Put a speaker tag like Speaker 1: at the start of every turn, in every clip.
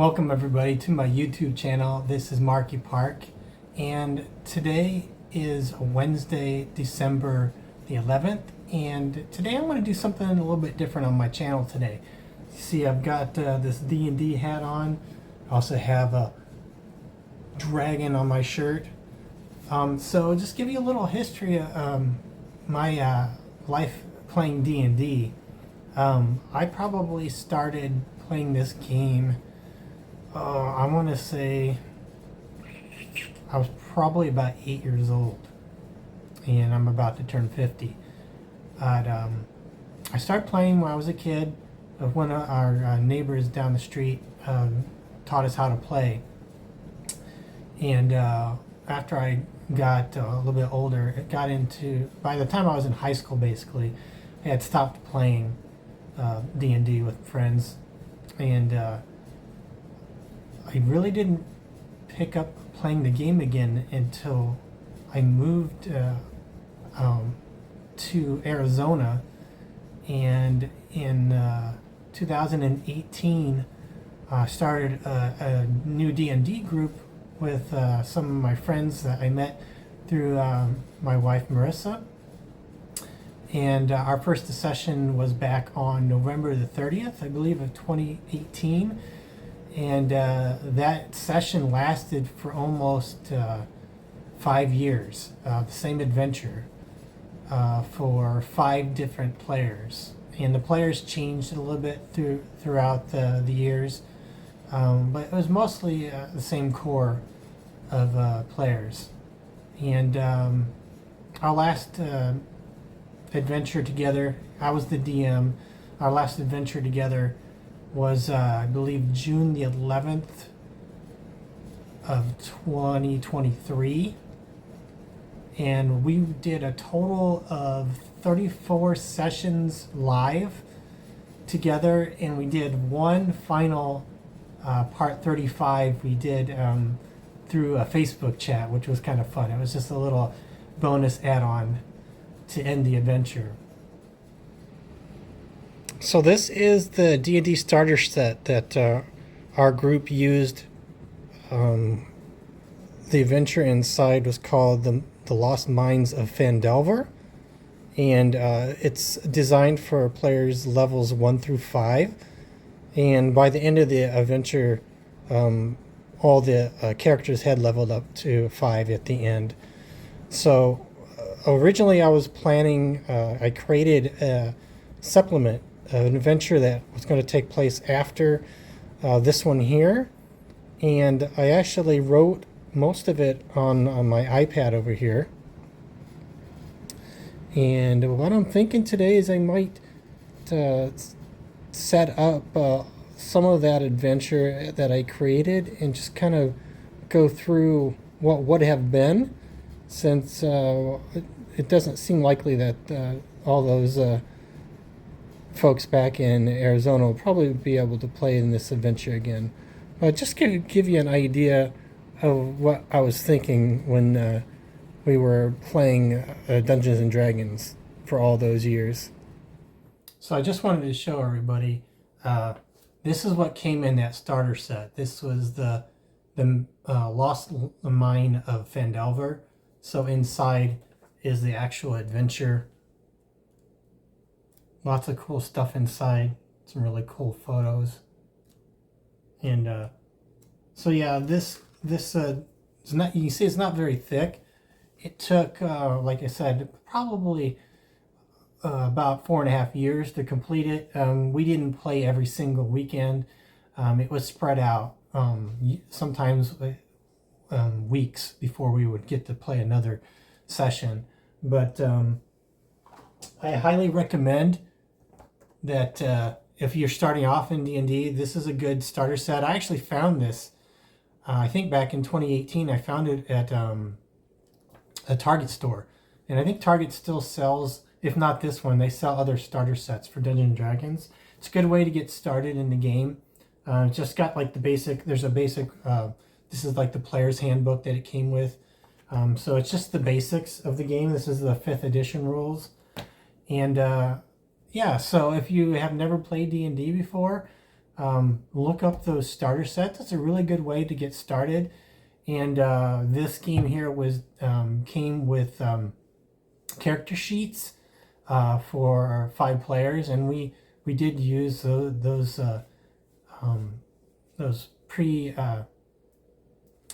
Speaker 1: Welcome everybody to my YouTube channel. This is Marky Park, and today is Wednesday, December the 11th, and today I'm going to do something a little bit different on my channel today. You see, I've got this D&D hat on. I also have a dragon on my shirt. So just give you a little history of my life playing D&D. I probably started playing this game, I want to say I was probably about 8 years old, and I'm about to turn 50. But I started playing when I was a kid. One of our neighbors down the street taught us how to play, and after I got a little bit older, it got into, by the time I was in high school basically, I had stopped playing D&D with friends, and I really didn't pick up playing the game again until I moved to Arizona, and in 2018 I started a new D&D group with some of my friends that I met through my wife Marissa, and our first session was back on November the 30th, I believe, of 2018. And that session lasted for almost 5 years. The same adventure for 5 different players, and the players changed a little bit throughout the years, but it was mostly the same core of players. And our last adventure together, I was the DM. Our last adventure together was I believe June the 11th of 2023, and we did a total of 34 sessions live together, and we did one final part 35 we did through a Facebook chat, which was kind of fun. It was just a little bonus add-on to end the adventure. So this is the D&D starter set that our group used. The adventure inside was called the Lost Mines of Phandelver, and it's designed for players levels 1 through 5. And by the end of the adventure, all the characters had leveled up to 5 at the end. So originally I was planning, I created a supplement, an adventure that was going to take place after this one here, and I actually wrote most of it on my iPad over here. And what I'm thinking today is I might set up some of that adventure that I created and just kind of go through what would have been, since it doesn't seem likely that all those folks back in Arizona will probably be able to play in this adventure again. But just to give you an idea of what I was thinking when we were playing Dungeons and Dragons for all those years. So I just wanted to show everybody, this is what came in that starter set. This was the Lost Mine of Phandelver. So inside is the actual adventure. Lots of cool stuff inside, some really cool photos, and so yeah, this is not, you can see it's not very thick. It took, like I said, probably about 4.5 years to complete it. We didn't play every single weekend. It was spread out, sometimes weeks before we would get to play another session. But I highly recommend that if you're starting off in D&D, this is a good starter set. I actually found this, I think back in 2018, I found it at a Target store. And I think Target still sells, if not this one, they sell other starter sets for Dungeons and Dragons. It's a good way to get started in the game. Just got like the basic, there's a basic, this is like the player's handbook that it came with. So it's just the basics of the game. This is the 5th edition rules. And yeah, so if you have never played D&D before, look up those starter sets. It's a really good way to get started. And this game here was came with character sheets for 5 players, and we did use those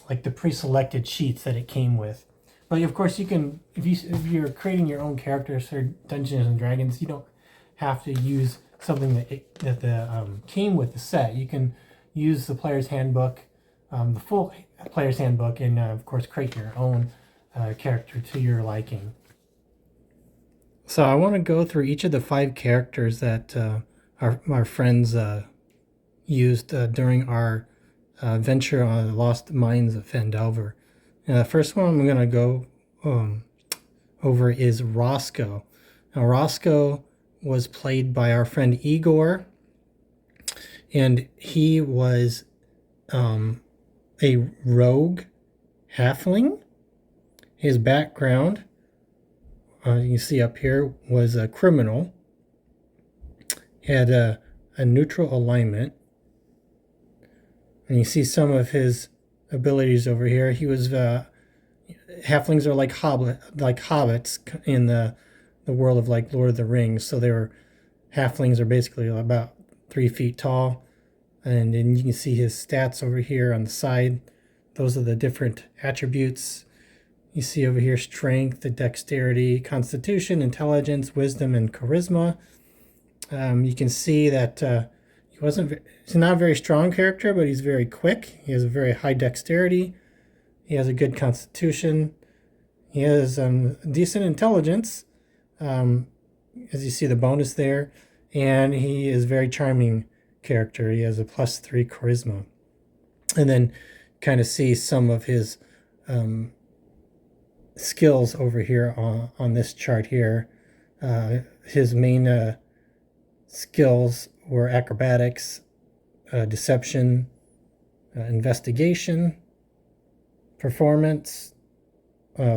Speaker 1: like the pre-selected sheets that it came with. But of course, you can if you're creating your own characters for Dungeons and Dragons, you don't have to use something that came with the set. You can use the player's handbook, the full player's handbook, and of course create your own character to your liking. So I want to go through each of the 5 characters that our friends used during our venture on the Lost Mines of Phandelver. The first one I'm going to go over is Rosco. Now, Rosco was played by our friend Igor, and he was a rogue halfling. His background, you can see up here, was a criminal. He had a neutral alignment. And you see some of his abilities over here. He was halflings are like hobbits in the world of like Lord of the Rings. So halflings are basically about 3 feet tall, and then you can see his stats over here on the side. Those are the different attributes. You see over here strength, dexterity, constitution, intelligence, wisdom, and charisma. You can see that he's not a very strong character, but he's very quick. He has a very high dexterity. He has a good constitution. He has decent intelligence, as you see the bonus there. And he is a very charming character. He has a +3 charisma. And then kind of see some of his skills over here on this chart here. His main skills were acrobatics, deception, investigation, performance,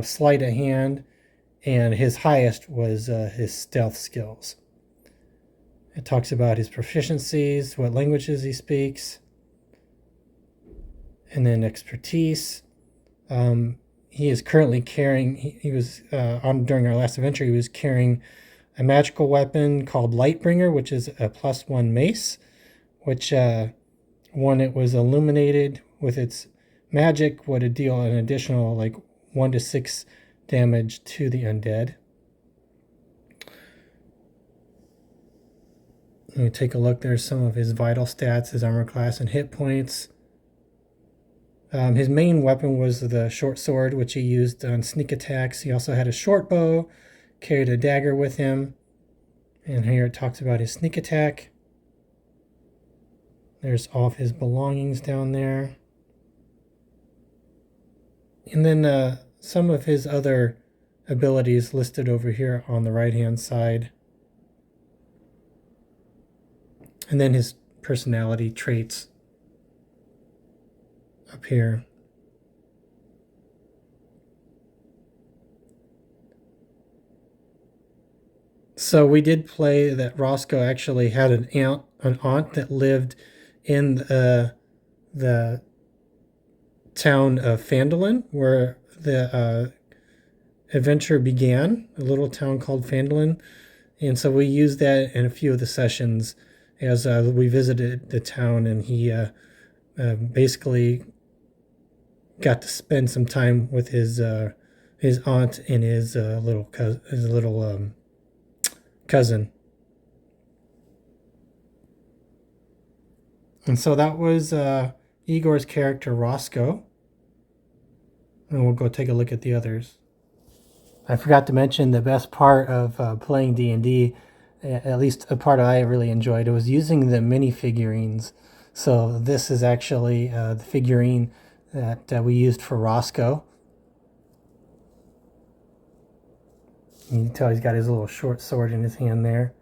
Speaker 1: sleight of hand, and his highest was his stealth skills. It talks about his proficiencies, what languages he speaks, and then expertise. He is currently carrying, he was during our last adventure, he was carrying a magical weapon called Lightbringer, which is a +1 mace, which when it was illuminated with its magic would deal an additional like 1 to 6 damage to the undead. Let me take a look. There's some of his vital stats, his armor class, and hit points. His main weapon was the short sword, which he used on sneak attacks. He also had a short bow, carried a dagger with him. And here it talks about his sneak attack. There's all of his belongings down there. And then some of his other abilities listed over here on the right-hand side. And then his personality traits up here. So we did play that Rosco actually had an aunt that lived in the town of Phandalin, where the adventure began, a little town called Phandalin. And so we used that in a few of the sessions as we visited the town, and he basically got to spend some time with his aunt and his little cousin. And so that was Igor's character Rosco. And we'll go take a look at the others. I forgot to mention the best part of playing D&D, at least a part I really enjoyed, it was using the mini figurines. So this is actually the figurine that we used for Rosco. You can tell he's got his little short sword in his hand there.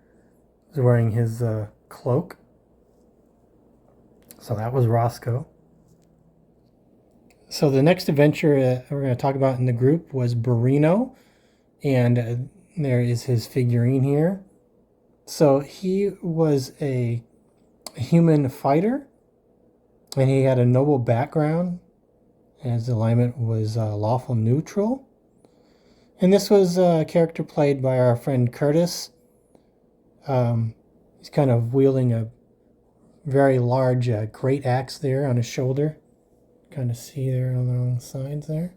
Speaker 1: He's wearing his cloak. So that was Rosco. So the next adventure we're going to talk about in the group was Burino. And there is his figurine here. So he was a human fighter, and he had a noble background. His alignment was lawful neutral. And this was a character played by our friend Curtis. He's kind of wielding a very large great axe there on his shoulder. Kind of see there along the sides there.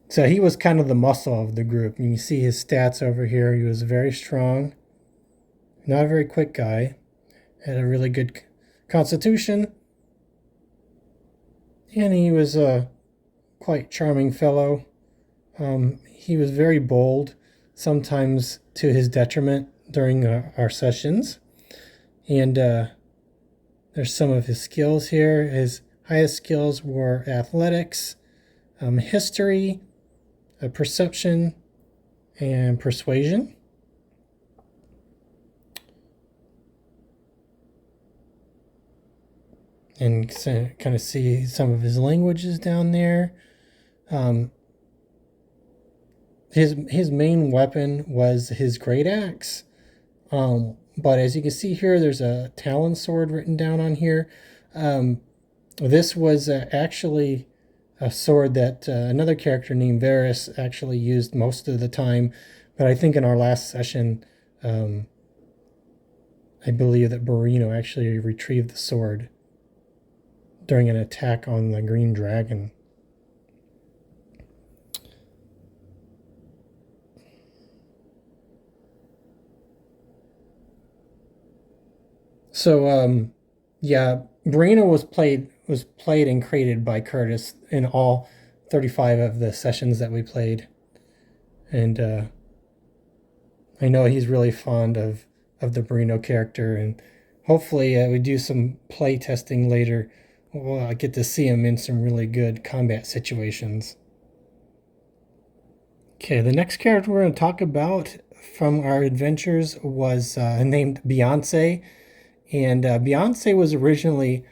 Speaker 1: So he was kind of the muscle of the group. And you see his stats over here. He was very strong. Not a very quick guy. Had a really good constitution. And he was a quite charming fellow. He was very bold, sometimes to his detriment during our sessions. And there's some of his skills here. His highest skills were athletics, history, perception, and persuasion. And kind of see some of his languages down there. His main weapon was his great axe. But as you can see here, there's a Talon sword written down on here. This was actually a sword that another character named Varys actually used most of the time. But I think in our last session, I believe that Barino actually retrieved the sword during an attack on the Green Dragon. So yeah, Barino was played and created by Curtis in all 35 of the sessions that we played, and I know he's really fond of the Barino character, and hopefully we do some play testing later. We'll get to see him in some really good combat situations. Okay, the next character we're going to talk about from our adventures was named Beyonce. And Beyonce was originally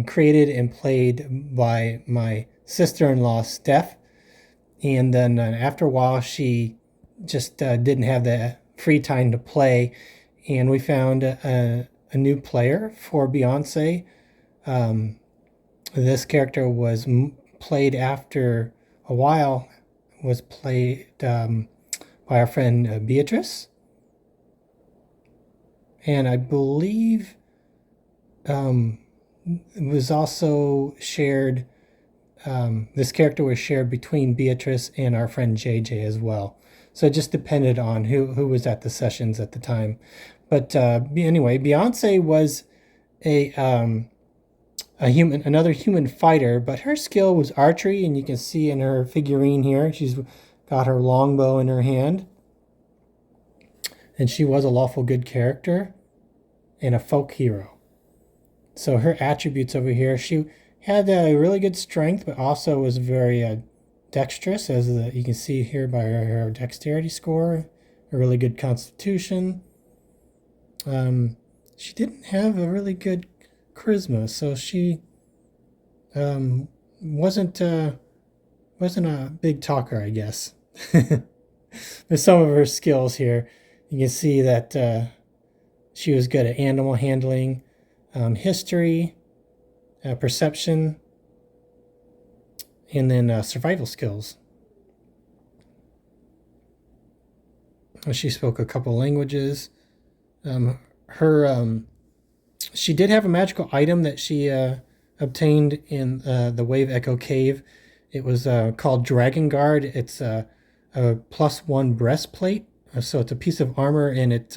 Speaker 1: created and played by my sister-in-law, Steph. And then after a while, she just didn't have the free time to play. And we found a new player for Beyonce. This character was played after a while, was played by our friend Beatrice. And I believe it was also shared, this character was shared between Beatrice and our friend JJ as well. So it just depended on who was at the sessions at the time. But anyway, Beyonce was another human fighter, but her skill was archery, and you can see in her figurine here, she's got her longbow in her hand. And she was a lawful good character and a folk hero. So her attributes over here, she had a really good strength, but also was very dexterous, as you can see here by her dexterity score. A really good constitution. She didn't have a really good charisma, so she wasn't a big talker, I guess. But some of her skills here, you can see that she was good at animal handling, history, perception, and then survival skills. She spoke a couple languages. She did have a magical item that she obtained in the Wave Echo Cave. It was called Dragon Guard. It's a +1 breastplate. So it's a piece of armor, and it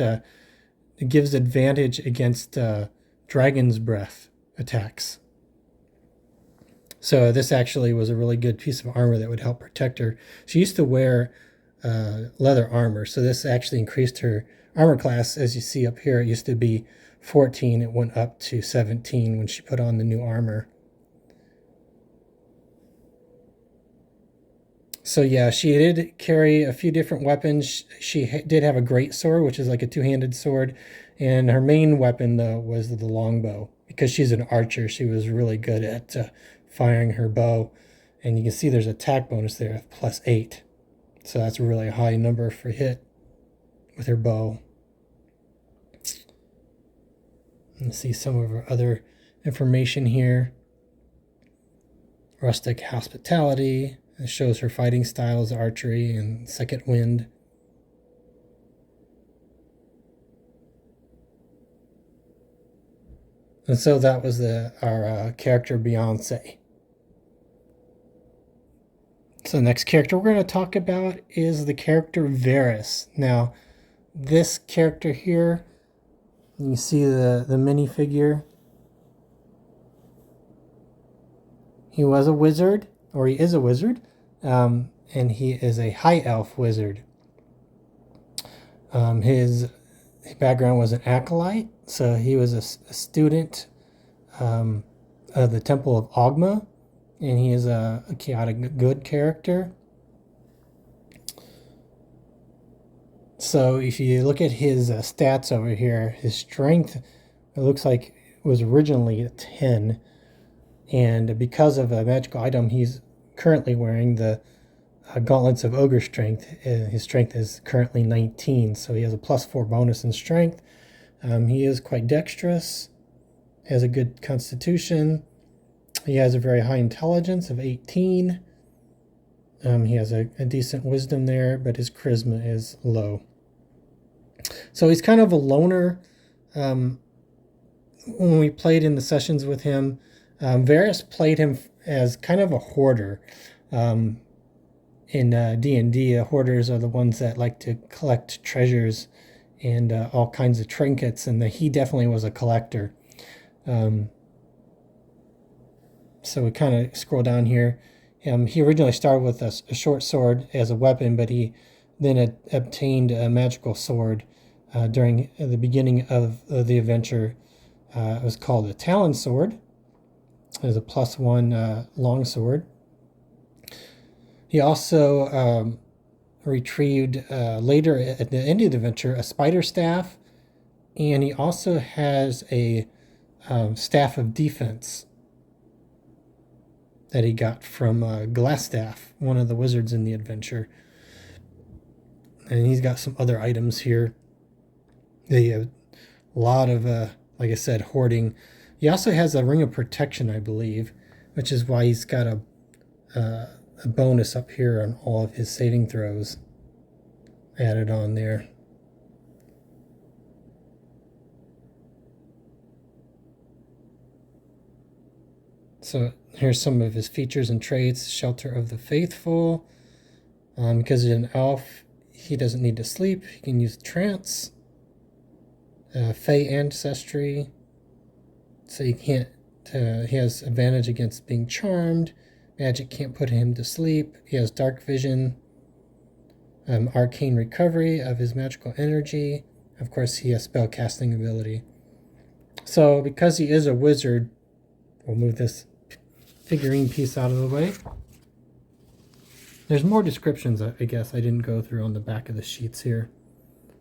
Speaker 1: gives advantage against dragon's breath attacks. So this actually was a really good piece of armor that would help protect her. She used to wear leather armor, so this actually increased her armor class. As you see up here, it used to be 14. It went up to 17 when she put on the new armor. So yeah, she did carry a few different weapons. She did have a great sword, which is like a two-handed sword. And her main weapon, though, was the longbow. Because she's an archer, she was really good at firing her bow. And you can see there's an attack bonus there of +8. So that's a really high number for hit with her bow. And see some of our other information here. Rustic hospitality. It shows her fighting styles, archery, and second wind. And so that was our character Beyonce. So the next character we're going to talk about is the character Varys. Now, this character here, you see the minifigure. He was a wizard, or he is a wizard, and he is a high elf wizard. His background was an acolyte, so he was a student of the Temple of Ogma, and he is a chaotic good character. So if you look at his stats over here, his strength, it looks like it was originally a 10, and because of a magical item, he's currently wearing the Gauntlets of Ogre Strength. His strength is currently 19, so he has a +4 bonus in strength. He is quite dexterous, has a good constitution. He has a very high intelligence of 18. He has a decent wisdom there, but his charisma is low. So he's kind of a loner. When we played in the sessions with him, Varys played him as kind of a hoarder. In D&D, hoarders are the ones that like to collect treasures and all kinds of trinkets, and he definitely was a collector. So we kind of scroll down here. He originally started with a short sword as a weapon, but he then obtained a magical sword during the beginning of the adventure. It was called a Talon Sword. It was a +1 long sword. He also retrieved later at the end of the adventure a spider staff, and he also has a staff of defense that he got from Glassstaff, one of the wizards in the adventure. And he's got some other items here. They have a lot of, like I said, hoarding. He also has a ring of protection, I believe, which is why he's got a bonus up here on all of his saving throws added on there. So here's some of his features and traits. Shelter of the faithful. Because he's an elf, he doesn't need to sleep. He can use trance. Fey ancestry. So he has advantage against being charmed. Magic can't put him to sleep. He has dark vision. Arcane recovery of his magical energy. Of course, he has spell casting ability. So because he is a wizard, we'll move this figurine piece out of the way. There's more descriptions, I guess, I didn't go through on the back of the sheets here.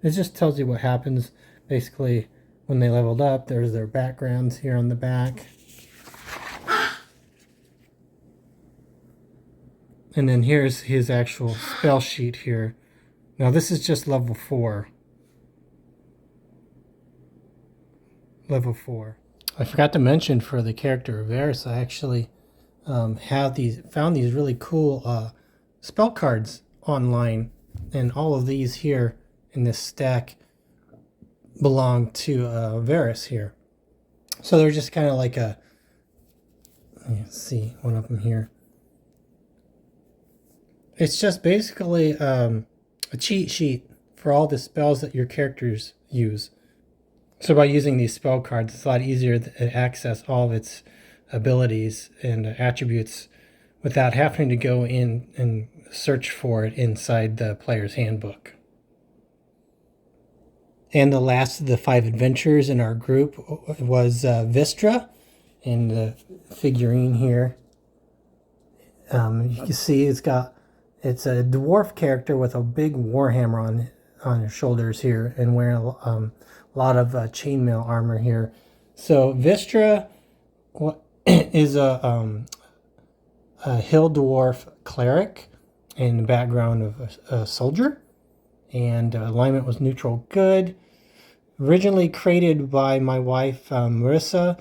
Speaker 1: It just tells you what happens. Basically, when they leveled up, there's their backgrounds here on the back. And then here's his actual spell sheet here. Now this is just level 4. Level 4. I forgot to mention for the character of Varys, I actually found these really cool spell cards online, and all of these here in this stack belong to Varys here. So they're just kind of like let's see, one of them here. It's just basically a cheat sheet for all the spells that your characters use. So by using these spell cards, it's a lot easier to access all of its abilities and attributes without having to go in and search for it inside the player's handbook. And the last of the 5 adventures in our group was Vistra, in the figurine here. You can see it's a dwarf character with a big warhammer on his shoulders here, and wearing a lot of chainmail armor here. So Vistra is a hill dwarf cleric in the background of a soldier, and alignment was neutral good. Originally created by my wife, Marissa.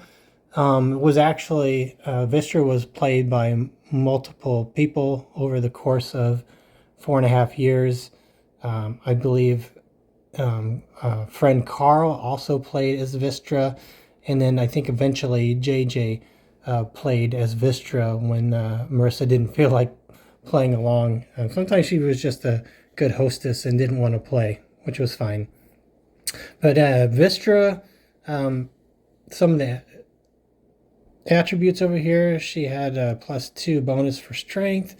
Speaker 1: Was actually Vistra was played by multiple people over the course of 4.5 years. I believe friend Carl also played as Vistra, and then I think eventually JJ played as Vistra when Marissa didn't feel like playing along. Sometimes she was just a good hostess and didn't want to play, which was fine. But Vistra, some of the attributes over here, she had a +2 bonus for strength.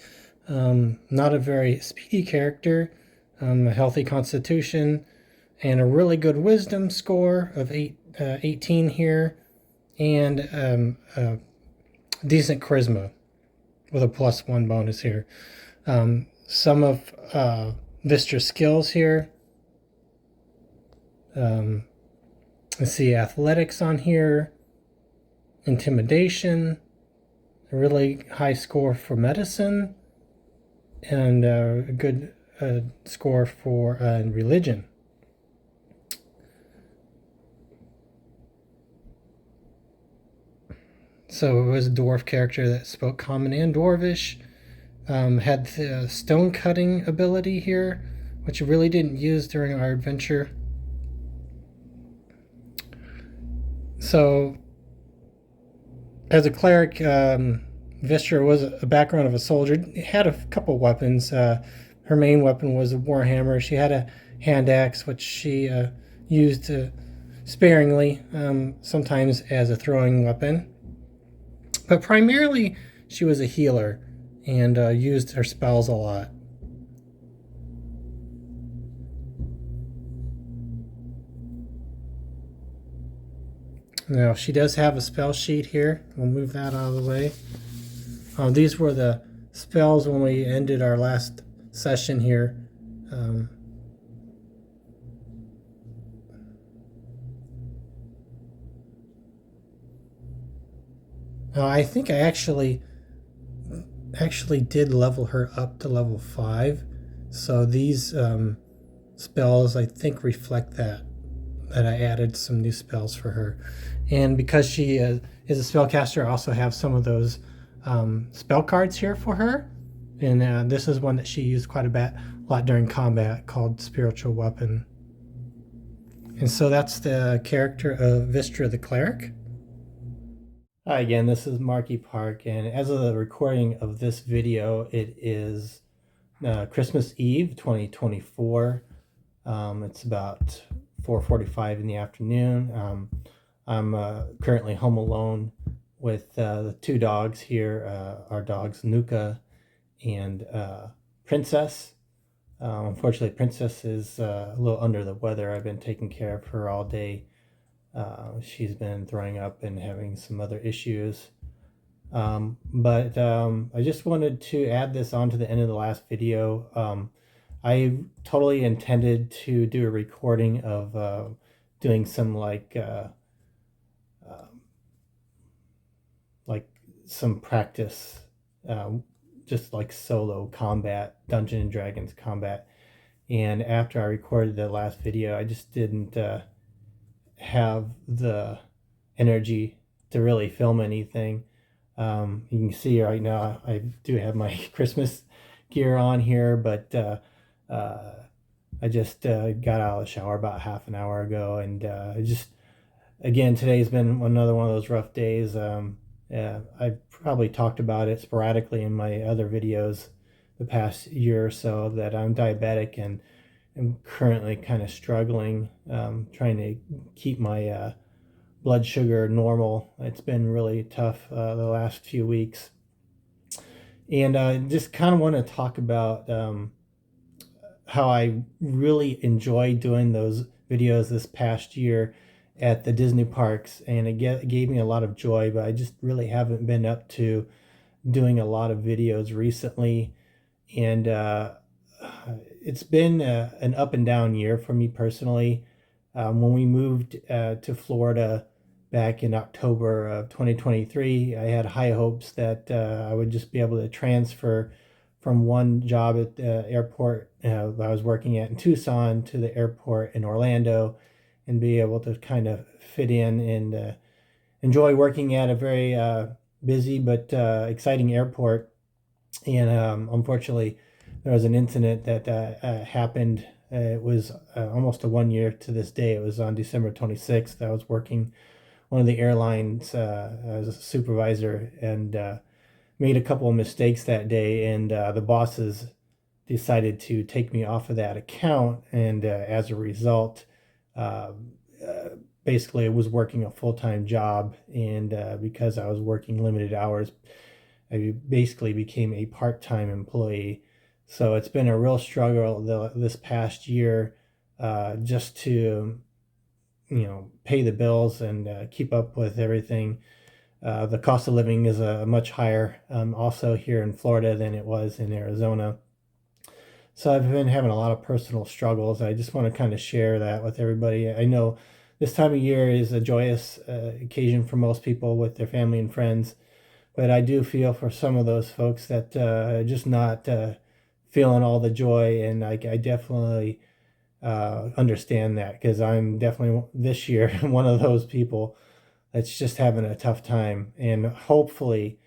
Speaker 1: Not a very speedy character. A healthy constitution, and a really good wisdom score of 18 here, and decent charisma with a +1 bonus here. Some of Vistra's skills here. Let's see, athletics on here, intimidation, a really high score for medicine, and a good score for religion. So it was a dwarf character that spoke Common and Dwarvish. Had the stone cutting ability here, which we really didn't use during our adventure. So, as a cleric, Vistra was a background of a soldier. Had a couple weapons. Her main weapon was a warhammer. She had a hand axe, which she used sparingly, sometimes as a throwing weapon. But primarily, she was a healer and used her spells a lot. Now, she does have a spell sheet here. We'll move that out of the way. These were the spells when we ended our last session here. I think I actually did level her up to level 5. So these spells, I think, reflect that I added some new spells for her. And because she is a spellcaster, I also have some of those spell cards here for her. And this is one that she used quite a lot during combat, called Spiritual Weapon. And so that's the character of Vistra the Cleric. Hi again, this is Marky Park, and as of the recording of this video, it is Christmas Eve 2024. It's about 4:45 in the afternoon. I'm currently home alone with the two dogs here, our dogs Nuka and Princess. Unfortunately, Princess is a little under the weather. I've been taking care of her all day. She's been throwing up and having some other issues. But I just wanted to add this on to the end of the last video. I totally intended to do a recording of doing some like some practice, just like solo combat, Dungeons and Dragons combat. And after I recorded the last video, I just didn't have the energy to really film anything. You can see right now I do have my Christmas gear on here, but I just got out of the shower about half an hour ago, and again, today's been another one of those rough days. I probably talked about it sporadically in my other videos the past year or so, that I'm diabetic and I'm currently kind of struggling, trying to keep my blood sugar normal. It's been really tough the last few weeks. And just kind of want to talk about how I really enjoyed doing those videos this past year at the Disney parks, and it gave me a lot of joy, but I just really haven't been up to doing a lot of videos recently. And it's been an up and down year for me personally. When we moved to Florida back in October of 2023, I had high hopes that I would just be able to transfer from one job at the airport I was working at in Tucson to the airport in Orlando, and be able to kind of fit in and enjoy working at a very busy but exciting airport. And unfortunately, there was an incident that happened. It was almost a 1 year to this day. It was on December 26th. I was working one of the airlines as a supervisor and made a couple of mistakes that day, and the bosses decided to take me off of that account. And as a result, uh, uh, basically, I was working a full-time job, and because I was working limited hours, I basically became a part-time employee. So it's been a real struggle this past year, just to pay the bills and keep up with everything. The cost of living is much higher, also here in Florida than it was in Arizona. So I've been having a lot of personal struggles. I just want to kind of share that with everybody. I know this time of year is a joyous occasion for most people with their family and friends, but I do feel for some of those folks that are just not feeling all the joy, and I definitely understand that, because I'm definitely this year one of those people that's just having a tough time, and hopefully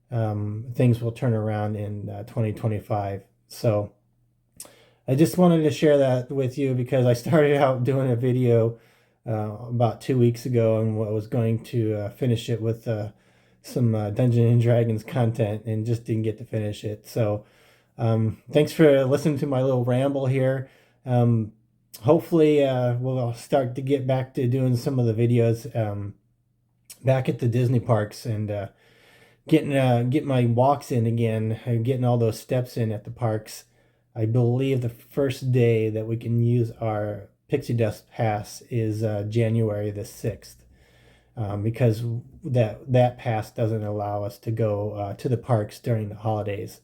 Speaker 1: things will turn around in 2025. So I just wanted to share that with you because I started out doing a video about 2 weeks ago and was going to finish it with some Dungeons and Dragons content and just didn't get to finish it. So thanks for listening to my little ramble here. Hopefully we'll start to get back to doing some of the videos back at the Disney parks and getting my walks in again and getting all those steps in at the parks. I believe the first day that we can use our Pixie Dust Pass is January the 6th, because that pass doesn't allow us to go to the parks during the holidays.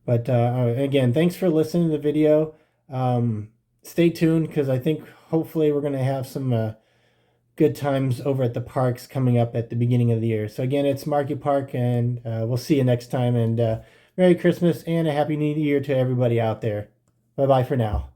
Speaker 1: But again, thanks for listening to the video. Stay tuned, because I think hopefully we're going to have some good times over at the parks coming up at the beginning of the year. So again, it's Marky Park, and we'll see you next time. And Merry Christmas and a Happy New Year to everybody out there. Bye-bye for now.